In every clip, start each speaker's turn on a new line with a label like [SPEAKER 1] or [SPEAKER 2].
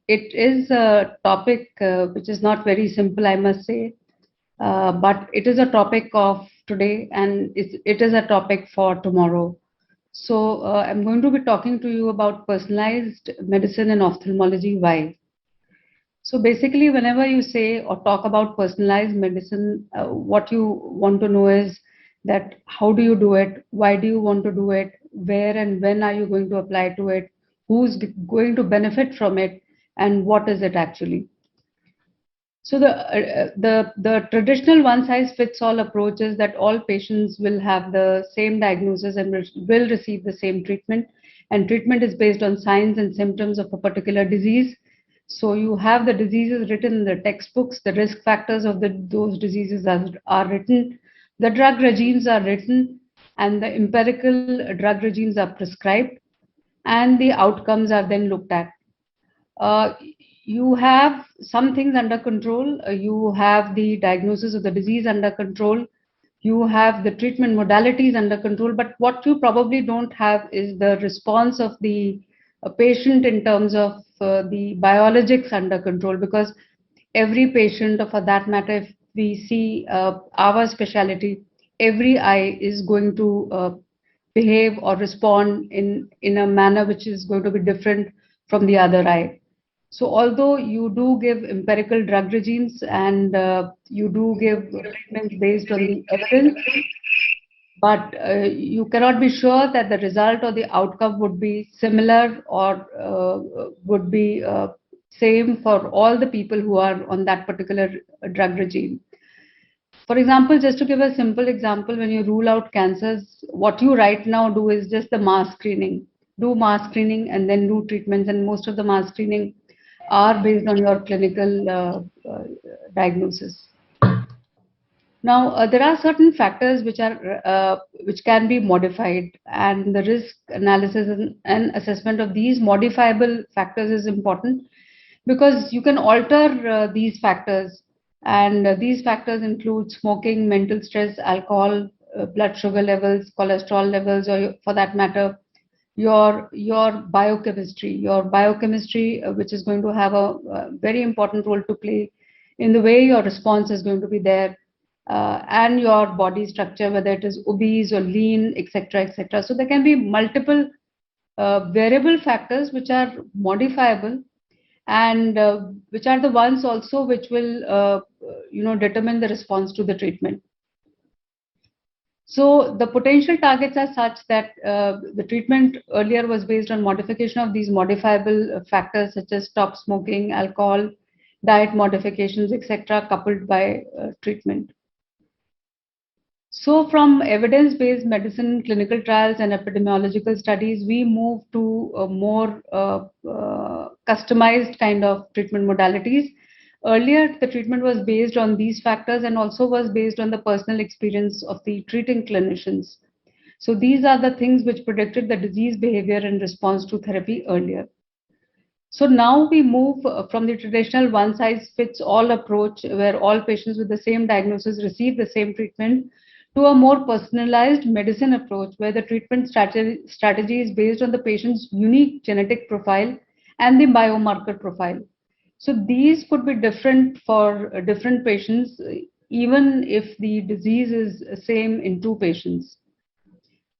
[SPEAKER 1] it is a topic which is not very simple, I must say, but it is a topic of today and it is a topic for tomorrow. So, I'm going to be talking to you about personalized medicine and ophthalmology. Why? So, basically, whenever you say or talk about personalized medicine, what you want to know is that how do you do it? Why do you want to do it? Where and when are you going to apply to it? Who's going to benefit from it? And what is it actually? So the traditional one size fits all approach is that all patients will have the same diagnosis and will receive the same treatment, and treatment is based on signs and symptoms of a particular disease. So you have the diseases written in the textbooks, the risk factors of those diseases are written, the drug regimes are written, and the empirical drug regimes are prescribed, and the outcomes are then looked at. uh, you have some things under control. You have the diagnosis of the disease under control. You have the treatment modalities under control. But what you probably don't have is the response of the patient in terms of the biologics under control. Because every patient, or for that matter, if we see our specialty, every eye is going to behave or respond in a manner which is going to be different from the other eye. So although you do give empirical drug regimes and you do give treatments based on the evidence, but you cannot be sure that the result or the outcome would be similar or would be same for all the people who are on that particular drug regime. For example, just to give a simple example, when you rule out cancers, what you right now do is just the mass screening. Do mass screening and then do treatments, and most of the mass screening are based on your clinical diagnosis. Now, there are certain factors which can be modified, and the risk analysis and assessment of these modifiable factors is important because you can alter these factors, and these factors include smoking, mental stress, alcohol, blood sugar levels, cholesterol levels, or for that matter, your biochemistry, which is going to have a very important role to play in the way your response is going to be there, and your body structure, whether it is obese or lean, etc., etc. So there can be multiple variable factors which are modifiable, and which are the ones also which will determine the response to the treatment. So the potential targets are such that the treatment earlier was based on modification of these modifiable factors such as stop smoking, alcohol, diet modifications, etc., coupled by treatment. So from evidence-based medicine, clinical trials, and epidemiological studies, we move to a more customized kind of treatment modalities. Earlier, the treatment was based on these factors and also was based on the personal experience of the treating clinicians. So these are the things which predicted the disease behavior in response to therapy earlier. So now we move from the traditional one size fits all approach where all patients with the same diagnosis receive the same treatment to a more personalized medicine approach where the treatment strategy is based on the patient's unique genetic profile and the biomarker profile. So these could be different for different patients, even if the disease is same in two patients.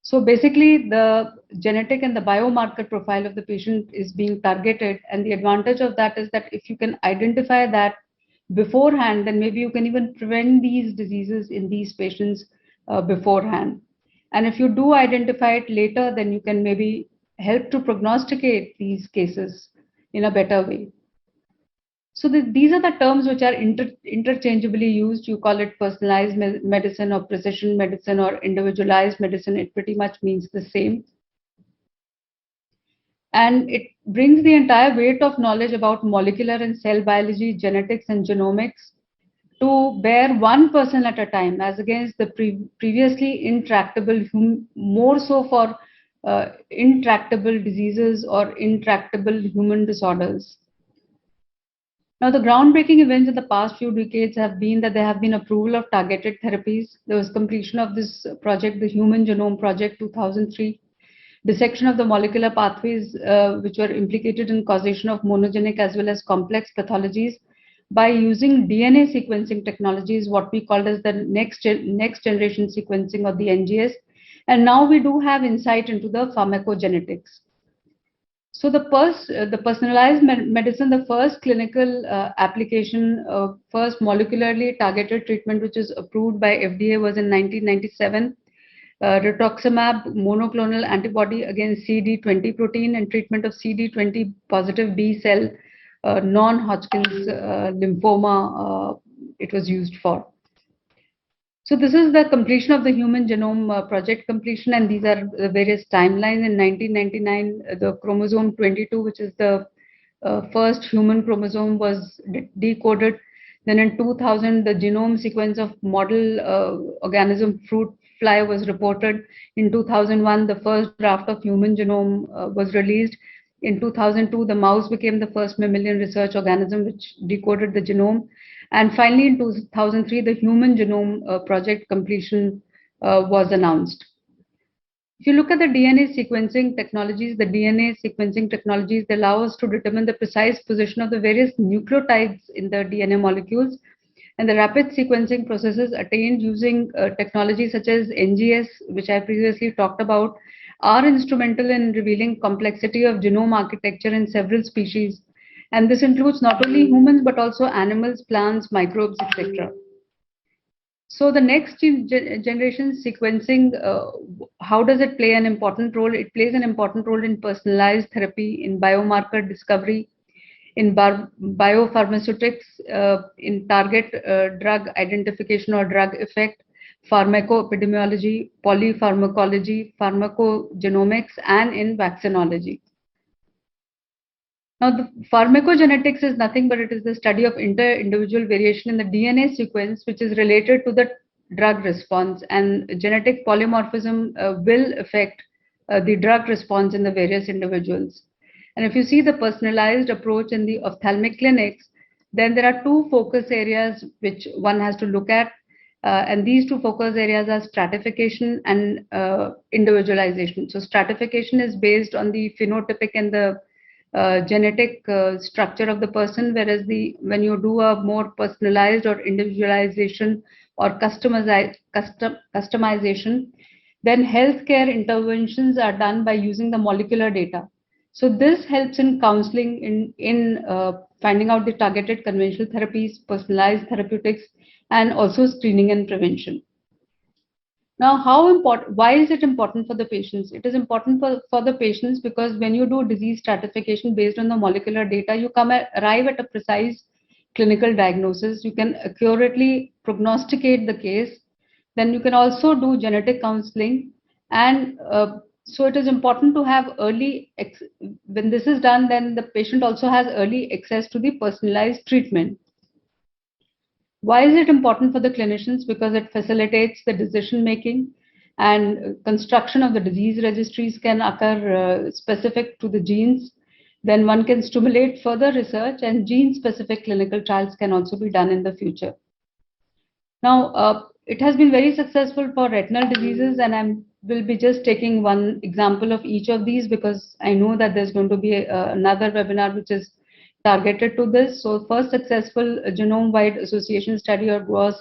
[SPEAKER 1] So basically, the genetic and the biomarker profile of the patient is being targeted. And the advantage of that is that if you can identify that beforehand, then maybe you can even prevent these diseases in these patients beforehand. And if you do identify it later, then you can maybe help to prognosticate these cases in a better way. So these are the terms which are interchangeably used. You call it personalized medicine or precision medicine or individualized medicine. It pretty much means the same. And it brings the entire weight of knowledge about molecular and cell biology, genetics, and genomics to bear one person at a time, as against the previously intractable, more so for intractable diseases or intractable human disorders. Now, the groundbreaking events in the past few decades have been that there have been approval of targeted therapies. There was completion of this project, the Human Genome Project 2003, dissection of the molecular pathways which were implicated in causation of monogenic as well as complex pathologies by using DNA sequencing technologies, what we called as the next generation sequencing or the NGS. And now we do have insight into the pharmacogenetics. So the personalized medicine, the first clinical application, first molecularly targeted treatment which is approved by FDA was in 1997. Rituximab monoclonal antibody against CD20 protein and treatment of CD20 positive B cell non-Hodgkin's lymphoma it was used for. So this is the completion of the Human Genome Project completion, and these are the various timelines. In 1999, the chromosome 22, which is the first human chromosome, was decoded. Then in 2000, the genome sequence of model organism fruit fly was reported. In 2001, the first draft of human genome was released. In 2002, the mouse became the first mammalian research organism which decoded the genome. And finally, in 2003, the Human Genome Project completion was announced. If you look at the DNA sequencing technologies, they allow us to determine the precise position of the various nucleotides in the DNA molecules. And the rapid sequencing processes attained using technologies such as NGS, which I previously talked about, are instrumental in revealing complexity of genome architecture in several species. And this includes not only humans, but also animals, plants, microbes, etc. So the next generation sequencing, how does it play an important role? It plays an important role in personalized therapy, in biomarker discovery, in biopharmaceutics, in target drug identification or drug effect, pharmacoepidemiology, polypharmacology, pharmacogenomics, and in vaccinology. Now, the pharmacogenetics is nothing but it is the study of inter-individual variation in the DNA sequence, which is related to the drug response, and genetic polymorphism will affect the drug response in the various individuals. And if you see the personalized approach in the ophthalmic clinics, then there are two focus areas which one has to look at. And these two focus areas are stratification and individualization. So stratification is based on the phenotypic and the genetic structure of the person, whereas when you do a more personalized or individualization or customization, then healthcare interventions are done by using the molecular data. So this helps in counseling, in finding out the targeted conventional therapies, personalized therapeutics, and also screening and prevention. Now, why is it important for the patients? It is important for the patients because when you do disease stratification based on the molecular data, you arrive at a precise clinical diagnosis. You can accurately prognosticate the case. Then you can also do genetic counseling. And so it is important to have when this is done, then the patient also has early access to the personalized treatment. Why is it important for the clinicians? Because it facilitates the decision making, and construction of the disease registries can occur specific to the genes. Then one can stimulate further research, and gene specific clinical trials can also be done in the future. Now, it has been very successful for retinal diseases, and I will be just taking one example of each of these because I know that there's going to be another webinar which is targeted to this. So first successful genome-wide association study or GWAS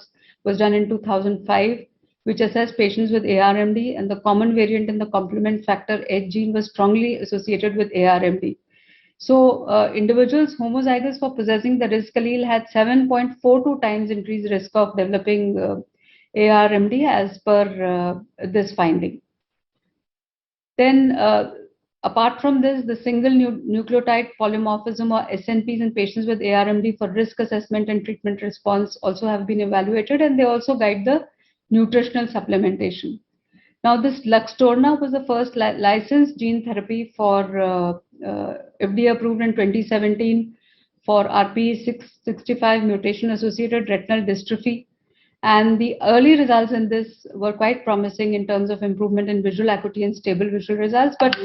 [SPEAKER 1] was done in 2005, which assessed patients with ARMD, and the common variant in the complement factor H gene was strongly associated with ARMD. So individuals homozygous for possessing the risk allele had 7.42 times increased risk of developing ARMD as per this finding. Then apart from this, the single nucleotide polymorphism or SNPs in patients with ARMD for risk assessment and treatment response also have been evaluated, and they also guide the nutritional supplementation. Now, this Luxturna was the first licensed gene therapy for FDA approved in 2017 for RPE665 mutation associated retinal dystrophy. And the early results in this were quite promising in terms of improvement in visual acuity and stable visual results. But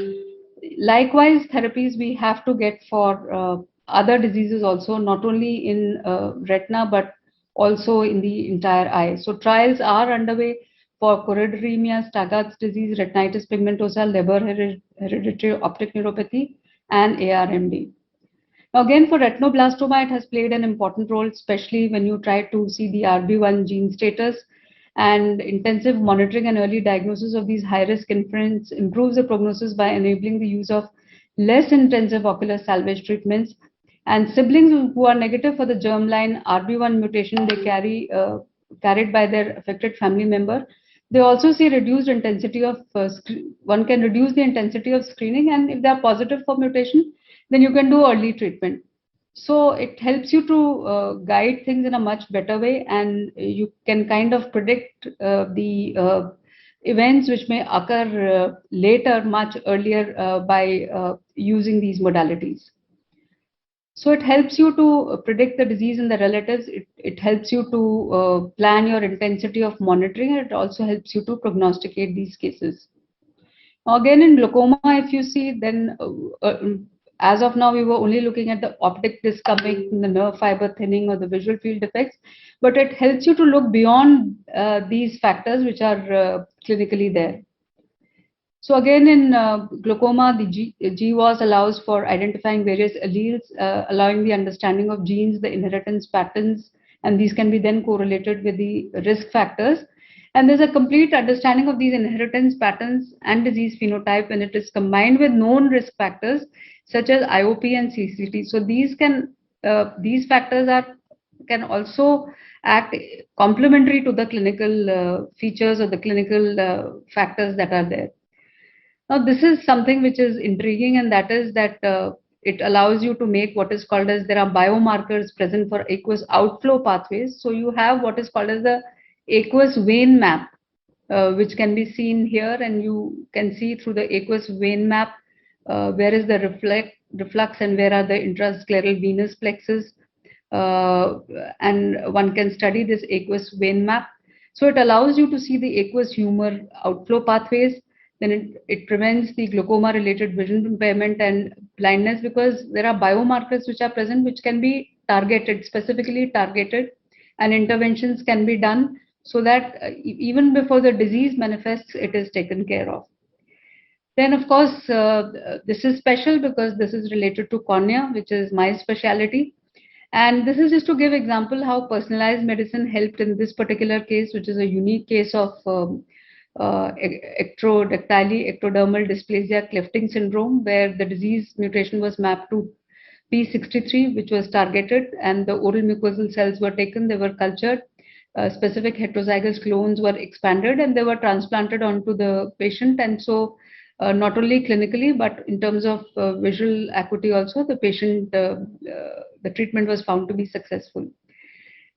[SPEAKER 1] likewise, therapies we have to get for other diseases also, not only in retina, but also in the entire eye. So trials are underway for choroideremia, Stargardt's disease, retinitis pigmentosa, Leber hereditary optic neuropathy, and ARMD. Now, again, for retinoblastoma, it has played an important role, especially when you try to see the RB1 gene status. And intensive monitoring and early diagnosis of these high-risk infants improves the prognosis by enabling the use of less intensive ocular salvage treatments. And siblings who are negative for the germline RB1 mutation they carried by their affected family member, they also see reduced intensity of one can reduce the intensity of screening, and if they are positive for mutation, then you can do early treatment. So it helps you to guide things in a much better way, and you can kind of predict the events which may occur later, much earlier, by using these modalities. So it helps you to predict the disease in the relatives. It helps you to plan your intensity of monitoring, and it also helps you to prognosticate these cases. Now, again, in glaucoma, if you see, then as of now, we were only looking at the optic disc coming, the nerve fiber thinning, or the visual field defects, but it helps you to look beyond these factors which are clinically there. So again, in glaucoma, the GWAS allows for identifying various alleles, allowing the understanding of genes, the inheritance patterns, and these can be then correlated with the risk factors. And there's a complete understanding of these inheritance patterns and disease phenotype when it is combined with known risk factors such as IOP and CCT. So these factors can also act complementary to the clinical features or the clinical factors that are there. Now, this is something which is intriguing, and that is that it allows you to make what is called as there are biomarkers present for aqueous outflow pathways. So you have what is called as the aqueous vein map, which can be seen here, and you can see through the aqueous vein map where is the reflux and where are the intrascleral venous plexus, and one can study this aqueous vein map. So it allows you to see the aqueous humor outflow pathways. Then it prevents the glaucoma related vision impairment and blindness, because there are biomarkers which are present which can be targeted, specifically targeted, and interventions can be done so that even before the disease manifests, it is taken care of. Then, of course, this is special because this is related to cornea, which is my specialty. And this is just to give example how personalized medicine helped in this particular case, which is a unique case of ectrodactyly ectodermal dysplasia clefting syndrome, where the disease mutation was mapped to P63, which was targeted, and the oral mucosal cells were taken, they were cultured, specific heterozygous clones were expanded, and they were transplanted onto the patient. And so not only clinically, but in terms of visual acuity also, the patient, the treatment was found to be successful.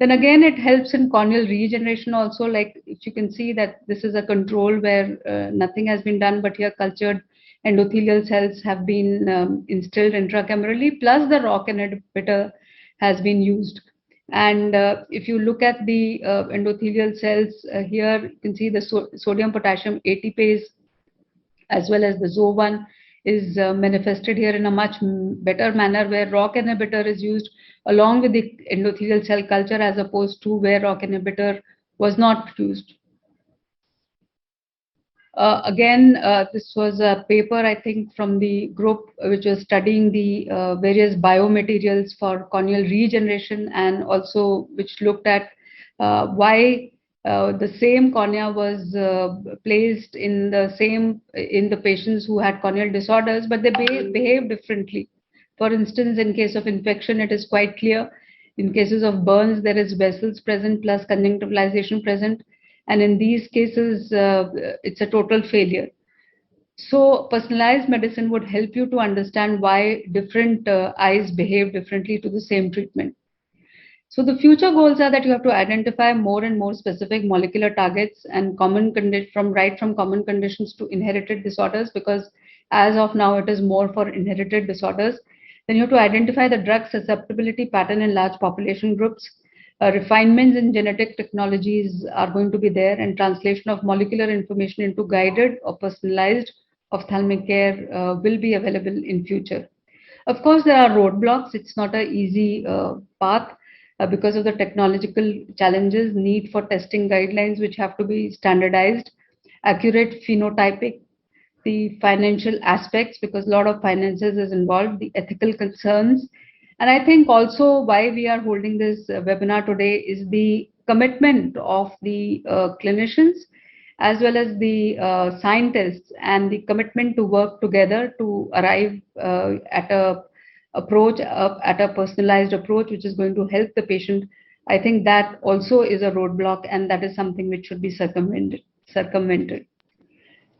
[SPEAKER 1] Then again, it helps in corneal regeneration also. Like if you can see that this is a control where nothing has been done, but here cultured endothelial cells have been instilled intracamerally, plus the ROCK inhibitor has been used. And if you look at the endothelial cells here, you can see the sodium potassium ATPase as well as the ZO1 is manifested here in a much better manner, where ROCK inhibitor is used along with the endothelial cell culture, as opposed to where ROCK inhibitor was not used. Again, this was a paper, I think, from the group which was studying the various biomaterials for corneal regeneration, and also which looked at why the same cornea was placed in the patients who had corneal disorders, but they behave differently. For instance, in case of infection, it is quite clear. In cases of burns, there is vessels present plus conjunctivalization present. And in these cases, it's a total failure. So personalized medicine would help you to understand why different eyes behave differently to the same treatment. So the future goals are that you have to identify more and more specific molecular targets and common conditions to inherited disorders, because as of now, it is more for inherited disorders. Then you have to identify the drug susceptibility pattern in large population groups. Refinements in genetic technologies are going to be there, and translation of molecular information into guided or personalized ophthalmic care will be available in future. Of course, there are roadblocks. It's not an easy path. because of the technological challenges, need for testing guidelines which have to be standardized, accurate phenotypic, the financial aspects because a lot of finances is involved, the ethical concerns. And I think also why we are holding this webinar today is the commitment of the clinicians as well as the scientists and the commitment to work together to arrive at a approach at a personalized approach which is going to help the patient. I think that also is a roadblock and that is something which should be circumvented.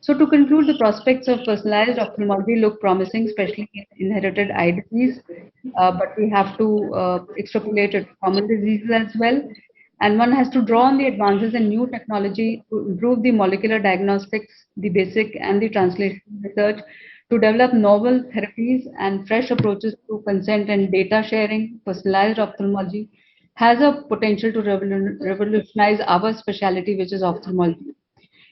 [SPEAKER 1] So to conclude, the prospects of personalized ophthalmology look promising, especially in inherited eye disease, but we have to extrapolate it to common diseases as well. And one has to draw on the advances in new technology to improve the molecular diagnostics, the basic and the translational research, to develop novel therapies and fresh approaches to consent and data sharing. Personalized ophthalmology has a potential to revolutionize our specialty, which is ophthalmology.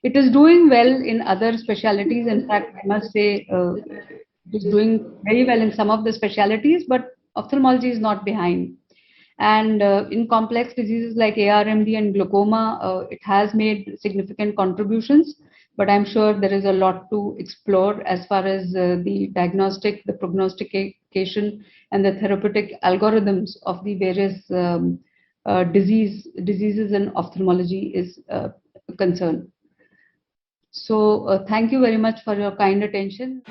[SPEAKER 1] It is doing well in other specialties. In fact, I must say it is doing very well in some of the specialties, but ophthalmology is not behind. And in complex diseases like ARMD and glaucoma, it has made significant contributions, but I'm sure there is a lot to explore as far as the diagnostic, the prognostication, and the therapeutic algorithms of the various diseases in ophthalmology is concerned. So thank you very much for your kind attention.